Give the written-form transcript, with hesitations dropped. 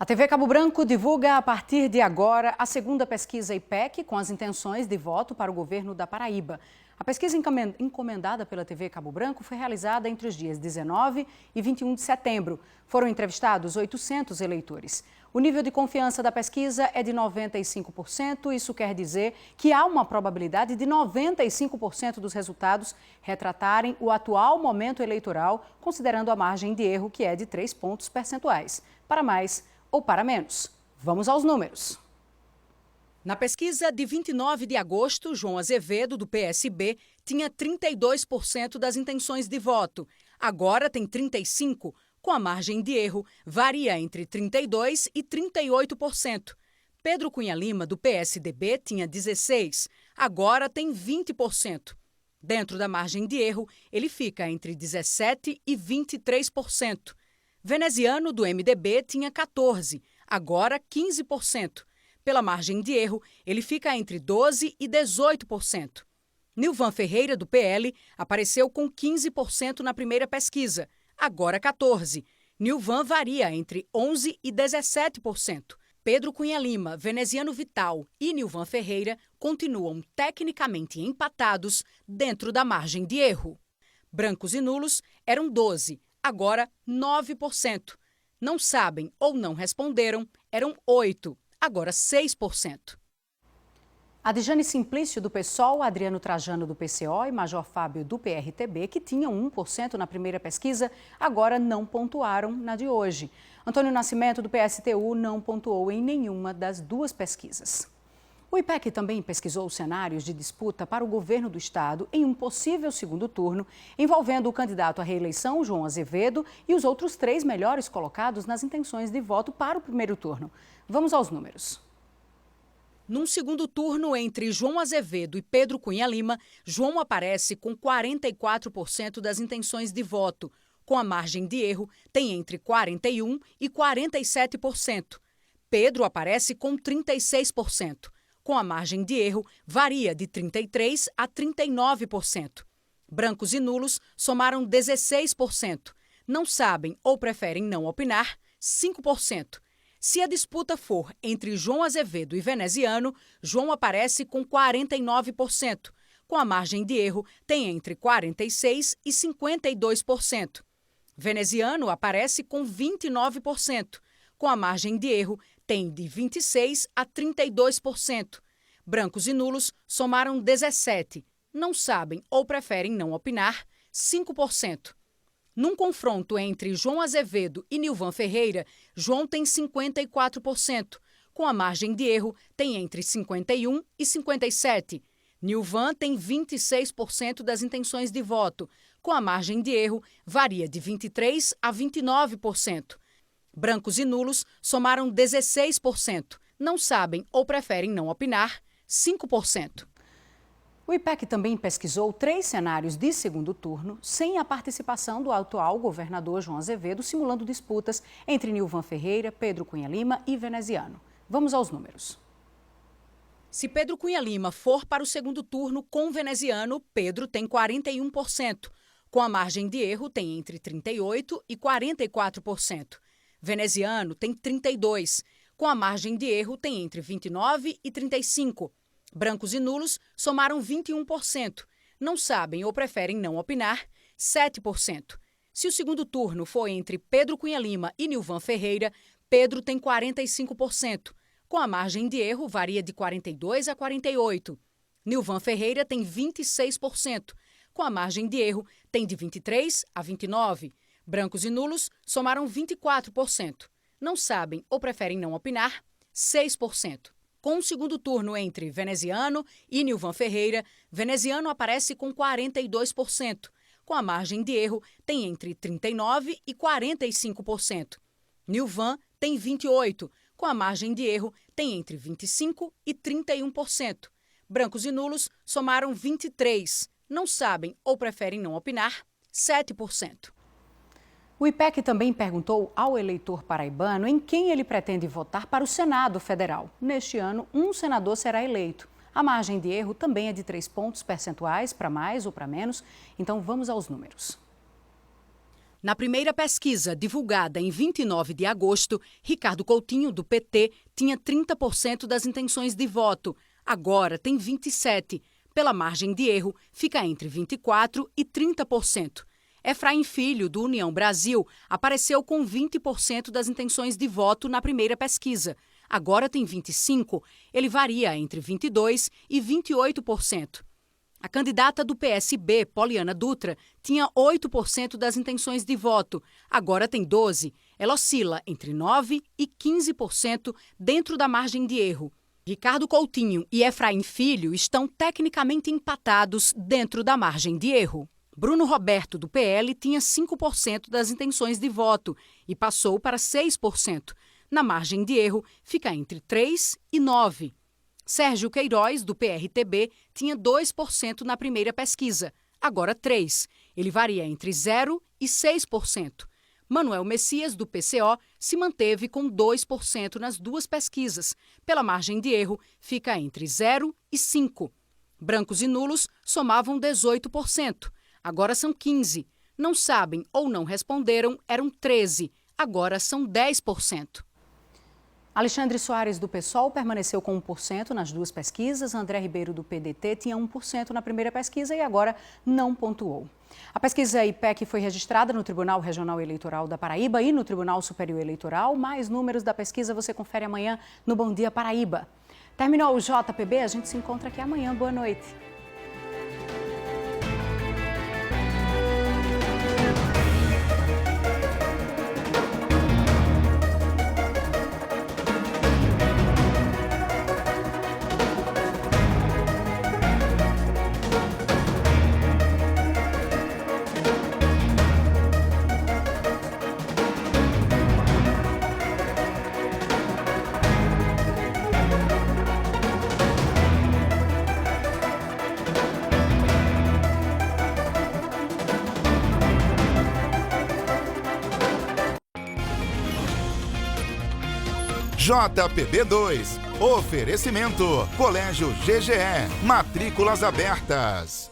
TV Cabo Branco divulga a partir de agora a segunda pesquisa IPEC com as intenções de voto para o governo da Paraíba. A pesquisa encomendada pela TV Cabo Branco foi realizada entre os dias 19 e 21 de setembro. Foram entrevistados 800 eleitores. O nível de confiança da pesquisa é de 95%. Isso quer dizer que há uma probabilidade de 95% dos resultados retratarem o atual momento eleitoral, considerando a margem de erro, que é de 3 pontos percentuais. Para mais ou para menos. Vamos aos números. Na pesquisa de 29 de agosto, João Azevedo, do PSB, tinha 32% das intenções de voto. Agora tem 35%, com a margem de erro varia entre 32% e 38%. Pedro Cunha Lima, do PSDB, tinha 16%. Agora tem 20%. Dentro da margem de erro, ele fica entre 17% e 23%. Veneziano, do MDB, tinha 14%, agora 15%. Pela margem de erro, ele fica entre 12% e 18%. Nilvan Ferreira, do PL, apareceu com 15% na primeira pesquisa, agora 14%. Nilvan varia entre 11% e 17%. Pedro Cunha Lima, Veneziano Vital e Nilvan Ferreira continuam tecnicamente empatados dentro da margem de erro. Brancos e nulos eram 12%. Agora 9%. Não sabem ou não responderam, eram 8%, agora 6%. Adjane Simplício, do PSOL, Adriano Trajano, do PCO e Major Fábio, do PRTB, que tinham 1% na primeira pesquisa, agora não pontuaram na de hoje. Antônio Nascimento, do PSTU, não pontuou em nenhuma das duas pesquisas. O IPEC também pesquisou cenários de disputa para o governo do estado em um possível segundo turno, envolvendo o candidato à reeleição, João Azevedo, e os outros 3 melhores colocados nas intenções de voto para o primeiro turno. Vamos aos números. Num segundo turno entre João Azevedo e Pedro Cunha Lima, João aparece com 44% das intenções de voto. Com a margem de erro, tem entre 41% e 47%. Pedro aparece com 36%. Com a margem de erro, varia de 33% a 39%. Brancos e nulos somaram 16%. Não sabem ou preferem não opinar, 5%. Se a disputa for entre João Azevedo e Veneziano, João aparece com 49%. Com a margem de erro, tem entre 46% e 52%. Veneziano aparece com 29%. Com a margem de erro, tem de 26% a 32%. Brancos e nulos somaram 17%. Não sabem ou preferem não opinar, 5%. Num confronto entre João Azevedo e Nilvan Ferreira, João tem 54%. Com a margem de erro, tem entre 51% e 57%. Nilvan tem 26% das intenções de voto. Com a margem de erro, varia de 23% a 29%. Brancos e nulos somaram 16%. Não sabem ou preferem não opinar, 5%. O IPEC também pesquisou 3 cenários de segundo turno, sem a participação do atual governador João Azevedo, simulando disputas entre Nilvan Ferreira, Pedro Cunha Lima e Veneziano. Vamos aos números. Se Pedro Cunha Lima for para o segundo turno com Veneziano, Pedro tem 41%. Com a margem de erro, tem entre 38% e 44%. Veneziano tem 32%. Com a margem de erro, tem entre 29% e 35%. Brancos e nulos somaram 21%. Não sabem ou preferem não opinar, 7%. Se o segundo turno for entre Pedro Cunha Lima e Nilvan Ferreira, Pedro tem 45%. Com a margem de erro, varia de 42% a 48%. Nilvan Ferreira tem 26%. Com a margem de erro, tem de 23% a 29%. Brancos e nulos somaram 24%. Não sabem ou preferem não opinar, 6%. Com o segundo turno entre Veneziano e Nilvan Ferreira, Veneziano aparece com 42%. Com a margem de erro, tem entre 39% e 45%. Nilvan tem 28%. Com a margem de erro, tem entre 25% e 31%. Brancos e nulos somaram 23%. Não sabem ou preferem não opinar, 7%. O IPEC também perguntou ao eleitor paraibano em quem ele pretende votar para o Senado Federal. Neste ano, um senador será eleito. A margem de erro também é de 3 pontos percentuais, para mais ou para menos. Então, vamos aos números. Na primeira pesquisa, divulgada em 29 de agosto, Ricardo Coutinho, do PT, tinha 30% das intenções de voto. Agora tem 27%. Pela margem de erro, fica entre 24% e 30%. Efraim Filho, do União Brasil, apareceu com 20% das intenções de voto na primeira pesquisa. Agora tem 25%. Ele varia entre 22% e 28%. A candidata do PSB, Poliana Dutra, tinha 8% das intenções de voto. Agora tem 12%. Ela oscila entre 9% e 15% dentro da margem de erro. Ricardo Coutinho e Efraim Filho estão tecnicamente empatados dentro da margem de erro. Bruno Roberto, do PL, tinha 5% das intenções de voto e passou para 6%. Na margem de erro, fica entre 3% e 9%. Sérgio Queiroz, do PRTB, tinha 2% na primeira pesquisa, agora 3%. Ele varia entre 0% e 6%. Manuel Messias, do PCO, se manteve com 2% nas duas pesquisas. Pela margem de erro, fica entre 0% e 5%. Brancos e nulos somavam 18%. Agora são 15%. Não sabem ou não responderam eram 13%. Agora são 10%. Alexandre Soares, do PSOL, permaneceu com 1% nas duas pesquisas. André Ribeiro, do PDT, tinha 1% na primeira pesquisa e agora não pontuou. A pesquisa IPEC foi registrada no Tribunal Regional Eleitoral da Paraíba e no Tribunal Superior Eleitoral. Mais números da pesquisa você confere amanhã no Bom Dia Paraíba. Terminou o JPB, a gente se encontra aqui amanhã. Boa noite. JPB 2. Oferecimento. Colégio GGE. Matrículas abertas.